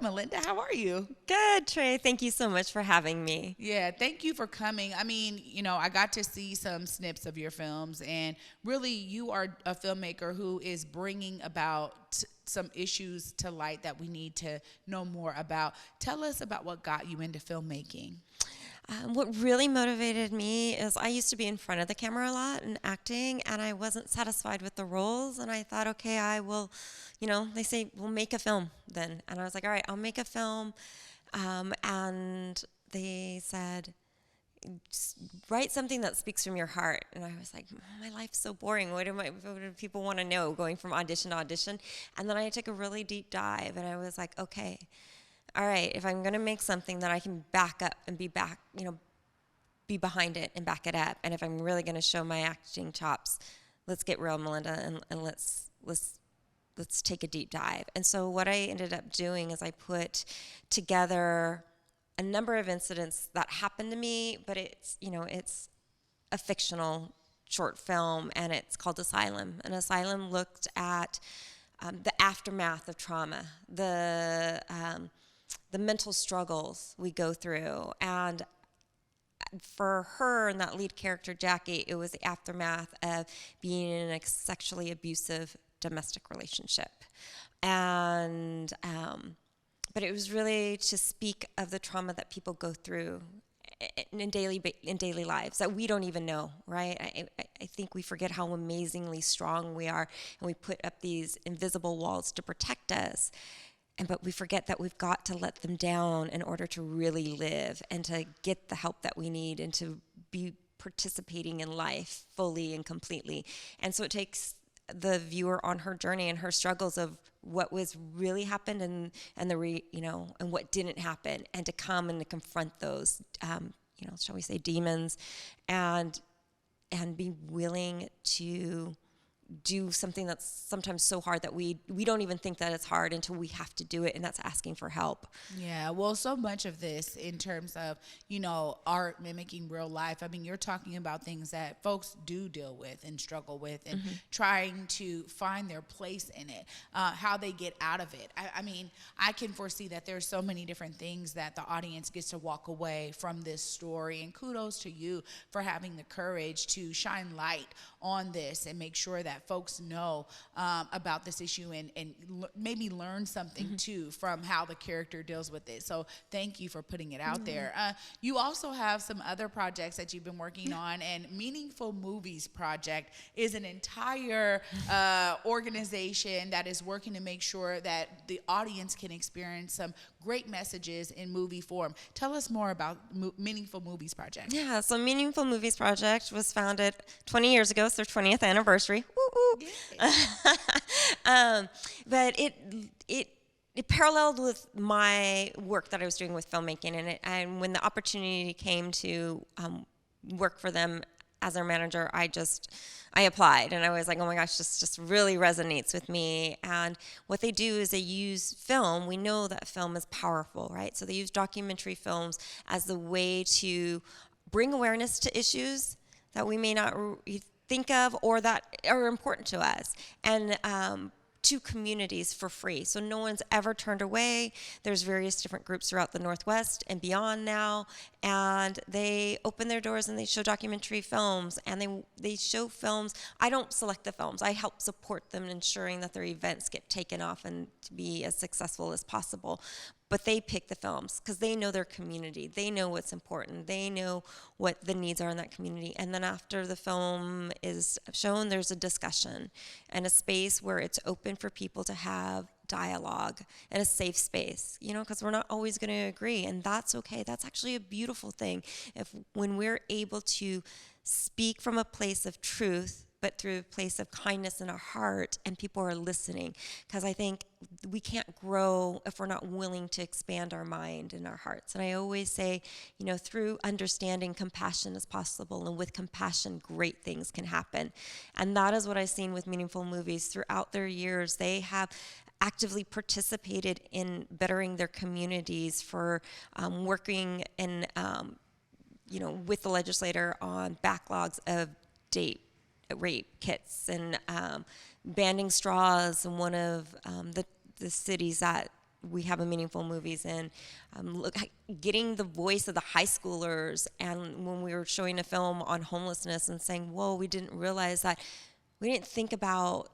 Melinda. How are you? Good, Trey. Thank you so much for having me. Yeah, thank you for coming. I mean, I got to see some snips of your films, and really, you are a filmmaker who is bringing about some issues to light that we need to know more about. Tell us about what got you into filmmaking. What really motivated me is I used to be in front of the camera a lot and acting, and I wasn't satisfied with the roles. And I thought, okay, I will, they say, we'll make a film then. And I was like, all right, I'll make a film. And they said, write something that speaks from your heart. And I was like, my life's so boring. What do people want to know going from audition to audition? And then I took a really deep dive, and I was like, okay, all right, if I'm going to make something that I can back up and be behind it and back it up, and if I'm really going to show my acting chops, let's get real, Melinda, and let's take a deep dive. And so what I ended up doing is I put together a number of incidents that happened to me, but it's a fictional short film, and it's called Asylum. And Asylum looked at the aftermath of trauma, the mental struggles we go through. And for her and that lead character, Jackie, it was the aftermath of being in a sexually abusive domestic relationship. And, but it was really to speak of the trauma that people go through in daily lives that we don't even know, right? I think we forget how amazingly strong we are, and we put up these invisible walls to protect us. But we forget that we've got to let them down in order to really live and to get the help that we need and to be participating in life fully and completely. And so it takes the viewer on her journey and her struggles of what was really happened and what didn't happen, and to come and to confront those, shall we say, demons, and be willing to do something that's sometimes so hard that we don't even think that it's hard until we have to do it, and that's asking for help. Yeah, well, so much of this in terms of, art mimicking real life. I mean, you're talking about things that folks do deal with and struggle with, and trying to find their place in it, how they get out of it. I mean, I can foresee that there's so many different things that the audience gets to walk away from this story, and kudos to you for having the courage to shine light on this and make sure that folks know about this issue, and maybe learn something too from how the character deals with it. So thank you for putting it out there. You also have some other projects that you've been working on, and Meaningful Movies Project is an entire organization that is working to make sure that the audience can experience some great messages in movie form. Tell us more about Meaningful Movies Project. Yeah, so Meaningful Movies Project was founded 20 years ago. It's their 20th anniversary. Woo woo. But it paralleled with my work that I was doing with filmmaking, and when the opportunity came to work for them as their manager, I applied, and I was like, oh my gosh, this just really resonates with me. And what they do is they use film. We know that film is powerful, right? So they use documentary films as the way to bring awareness to issues that we may not think of or that are important to us, and to communities for free. So no one's ever turned away. There's various different groups throughout the Northwest and beyond now, and they open their doors and they show documentary films, and they show films. I don't select the films. I help support them in ensuring that their events get taken off and to be as successful as possible. But they pick the films because they know their community. They know what's important. They know what the needs are in that community. And then after the film is shown, there's a discussion and a space where it's open for people to have dialogue and a safe space, because we're not always going to agree, and that's okay. That's actually a beautiful thing when we're able to speak from a place of truth, but through a place of kindness in our heart, and people are listening. Because I think we can't grow if we're not willing to expand our mind and our hearts. And I always say, through understanding, compassion is possible, and with compassion, great things can happen. And that is what I've seen with Meaningful Movies. Throughout their years, they have actively participated in bettering their communities, for working in, with the legislator on backlogs of date rape kits, and banning straws in one of the cities that we have a Meaningful Movies in, getting the voice of the high schoolers, and when we were showing a film on homelessness and saying, whoa, we didn't realize that, we didn't think about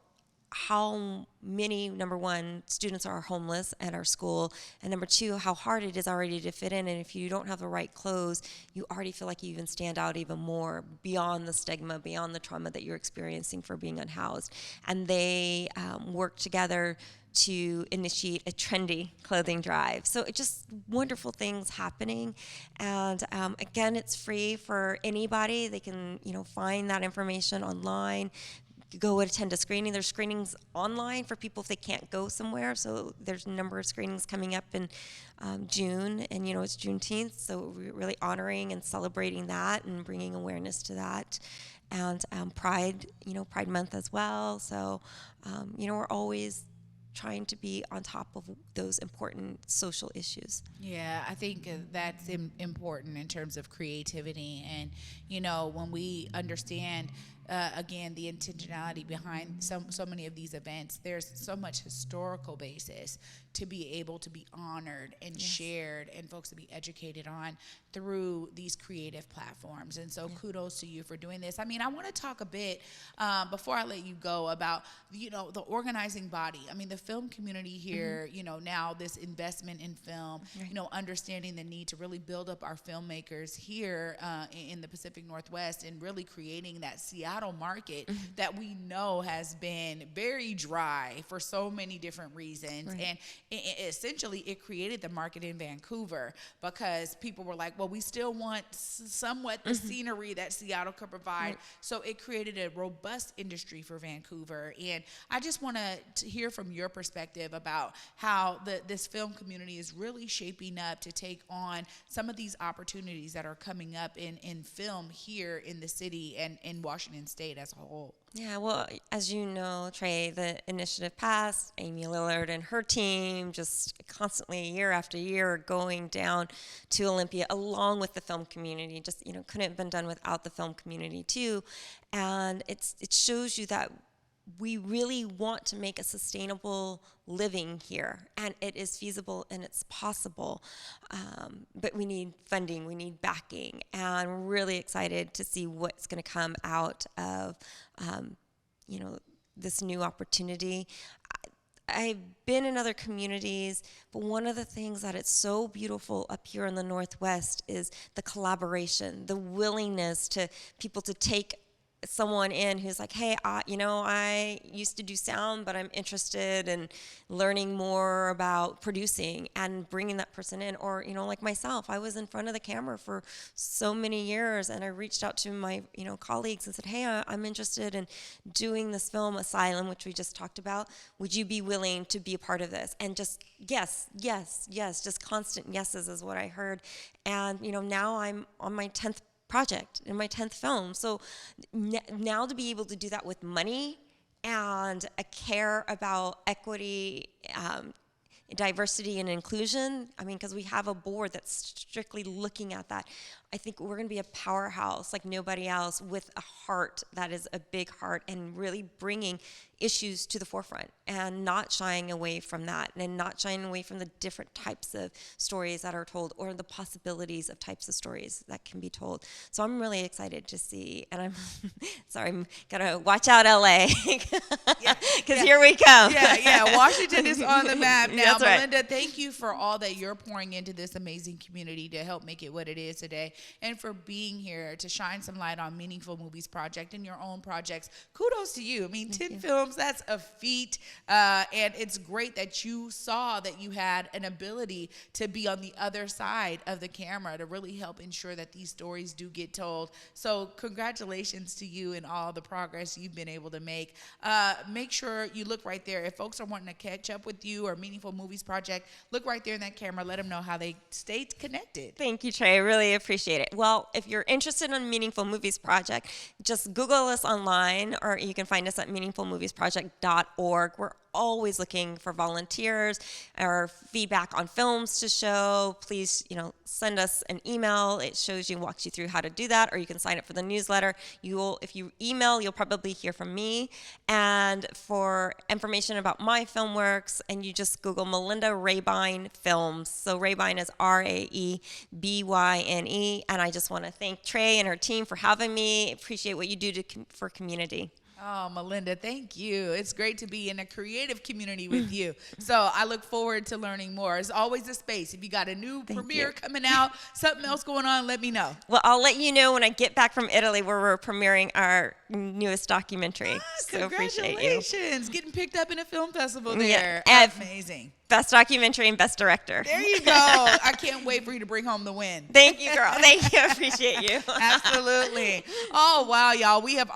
how many, number one, students are homeless at our school, and number two, how hard it is already to fit in. And if you don't have the right clothes, you already feel like you even stand out even more beyond the stigma, beyond the trauma that you're experiencing for being unhoused. And they work together to initiate a trendy clothing drive. So it's just wonderful things happening. And again, it's free for anybody. They can, find that information online. Go attend a screening. There's screenings online for people if they can't go somewhere. So there's a number of screenings coming up in June, and it's Juneteenth, so we're really honoring and celebrating that and bringing awareness to that. And Pride, Pride Month as well. So, we're always trying to be on top of those important social issues. Yeah, I think that's important in terms of creativity. And, when we understand, again, the intentionality behind so many of these events, there's so much historical basis to be able to be honored and shared, and folks to be educated on through these creative platforms. And so kudos to you for doing this. I mean, I want to talk a bit, before I let you go, about, the organizing body. I mean, the film community here, now this investment in film, understanding the need to really build up our filmmakers here in the Pacific Northwest, and really creating that Seattle market that we know has been very dry for so many different reasons. And essentially it created the market in Vancouver, because people were like, well, we still want somewhat the scenery that Seattle could provide. So it created a robust industry for Vancouver. And I just want to hear from your perspective about how this film community is really shaping up to take on some of these opportunities that are coming up in film here in the city and in Washington State as a whole. Yeah, well, as you know, Trae, the initiative passed. Amy Lillard and her team just constantly, year after year, going down to Olympia, along with the film community. Just, couldn't have been done without the film community, too. And it shows you that we really want to make a sustainable living here, and it is feasible and it's possible, but we need funding, we need backing, and we're really excited to see what's going to come out of this new opportunity. I've been in other communities, but one of the things that it's so beautiful up here in the Northwest is the collaboration, the willingness to people to take someone in who's like, hey, I used to do sound, but I'm interested in learning more about producing, and bringing that person in. Or, like myself, I was in front of the camera for so many years, and I reached out to my, colleagues and said, hey, I'm interested in doing this film, Asylum, which we just talked about. Would you be willing to be a part of this? And just yes, just constant yeses is what I heard. And, now I'm on my 10th project, in my 10th film. So now to be able to do that with money and a care about equity, diversity and inclusion, because we have a board that's strictly looking at that. I think we're going to be a powerhouse like nobody else, with a heart that is a big heart, and really bringing issues to the forefront and not shying away from that, and not shying away from the different types of stories that are told, or the possibilities of types of stories that can be told. So I'm really excited to see, and I'm sorry, I'm gonna watch out LA, because here we come. Washington is on the map now. That's right. Melinda, thank you for all that you're pouring into this amazing community to help make it what it is today, and for being here to shine some light on Meaningful Movies Project and your own projects. Kudos to you. 10 films, that's a feat, and it's great that you saw that you had an ability to be on the other side of the camera to really help ensure that these stories do get told. So congratulations to you and all the progress you've been able to make. Make sure you look right there. If folks are wanting to catch up with you or Meaningful Movies Project, look right there in that camera. Let them know how they stay connected. Thank you, Trae. I really appreciate it. Well, if you're interested in Meaningful Movies Project, just Google us online, or you can find us at meaningfulmoviesproject.org. We're always looking for volunteers or feedback on films to show. Please, send us an email. It shows you, walks you through how to do that, or you can sign up for the newsletter. If you email, you'll probably hear from me. And for information about my film works, and you just Google Melinda Raebyne Films. So Raebyne is Raebyne. And I just want to thank Trae and her team for having me. Appreciate what you do for community. Oh, Melinda, thank you. It's great to be in a creative community with you. So I look forward to learning more. There's always a space. If you got a new premiere coming out, something else going on, let me know. Well, I'll let you know when I get back from Italy, where we're premiering our newest documentary. So appreciate you. Congratulations. Getting picked up in a film festival there. Yeah. Amazing. Best documentary and best director. There you go. I can't wait for you to bring home the win. Thank you, girl. Thank you. I appreciate you. Absolutely. Oh, wow, y'all. We have